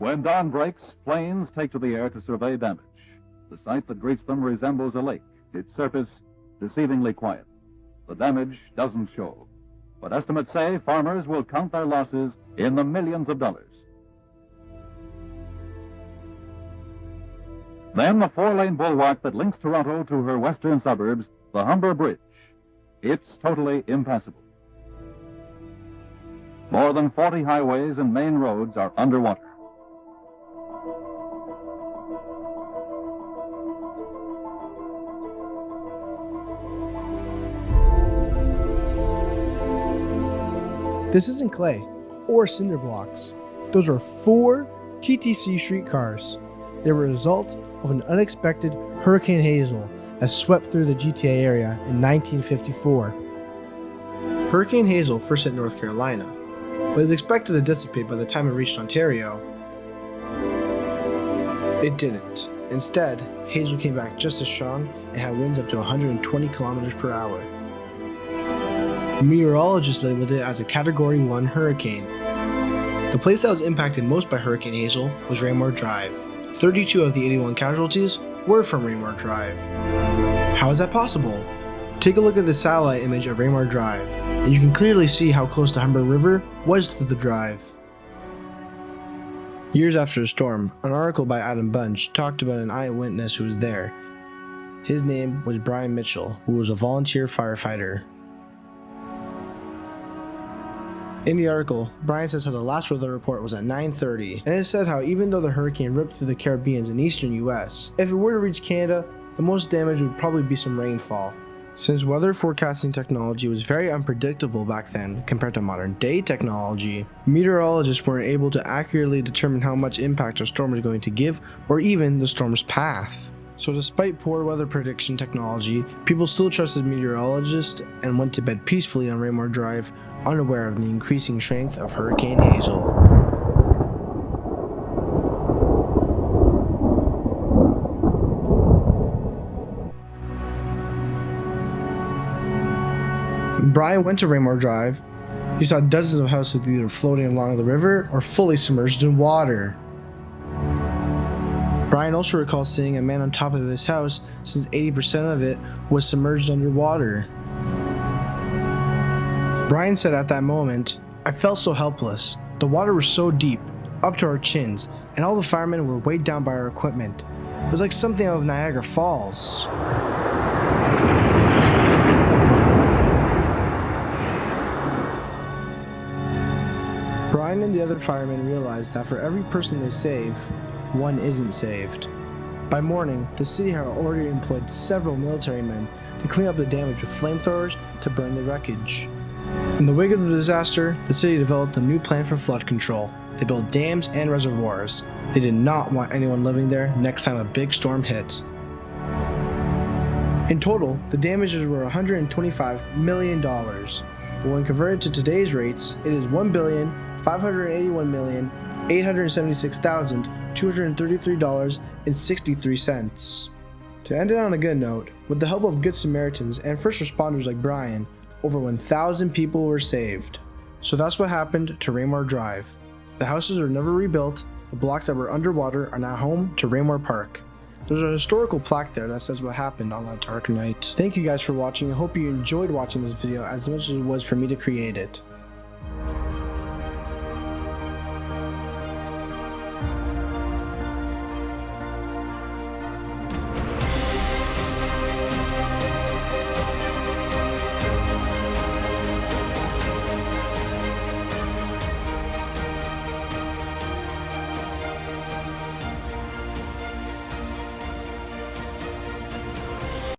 When dawn breaks, planes take to the air to survey damage. The sight that greets them resembles a lake, its surface deceivingly quiet. The damage doesn't show, but estimates say farmers will count their losses in the millions of dollars. Then the four-lane bulwark that links Toronto to her western suburbs, the Humber Bridge. It's totally impassable. More than 40 highways and main roads are underwater. This isn't clay or cinder blocks. Those are 4 TTC streetcars. They were a result of an unexpected Hurricane Hazel that swept through the GTA area in 1954. Hurricane Hazel first hit North Carolina, but is expected to dissipate by the time it reached Ontario. It didn't. Instead, Hazel came back just as strong and had winds up to 120 kilometers per hour. Meteorologists labeled it as a Category 1 hurricane. The place that was impacted most by Hurricane Hazel was Raymore Drive. 32 of the 81 casualties were from Raymore Drive. How is that possible? Take a look at the satellite image of Raymore Drive, and you can clearly see how close the Humber River was to the drive. Years after the storm, an article by Adam Bunch talked about an eyewitness who was there. His name was Brian Mitchell, who was a volunteer firefighter. In the article, Brian says how the last weather report was at 9:30, and it said how even though the hurricane ripped through the Caribbean and eastern US, if it were to reach Canada, the most damage would probably be some rainfall. Since weather forecasting technology was very unpredictable back then compared to modern day technology, meteorologists weren't able to accurately determine how much impact a storm was going to give or even the storm's path. So despite poor weather prediction technology, people still trusted meteorologists and went to bed peacefully on Raymore Drive, unaware of the increasing strength of Hurricane Hazel. When Brian went to Raymore Drive, he saw dozens of houses either floating along the river or fully submerged in water. Brian also recalls seeing a man on top of his house since 80% of it was submerged underwater. Brian said at that moment, "I felt so helpless. The water was so deep, up to our chins, and all the firemen were weighed down by our equipment. It was like something out of Niagara Falls." Brian and the other firemen realized that for every person they save, one isn't saved. By morning, the city had already employed several military men to clean up the damage with flamethrowers to burn the wreckage. In the wake of the disaster, the city developed a new plan for flood control. They built dams and reservoirs. They did not want anyone living there next time a big storm hit. In total, the damages were $125 million, but when converted to today's rates, it is $1,581,876,233.63. To end it on a good note, with the help of good Samaritans and first responders like Brian, over 1,000 people were saved. So that's what happened to Raymore Drive. The houses were never rebuilt. The blocks that were underwater are now home to Raymore Park. There's a historical plaque there that says what happened on that dark night. Thank you guys for watching. I hope you enjoyed watching this video as much as it was for me to create it.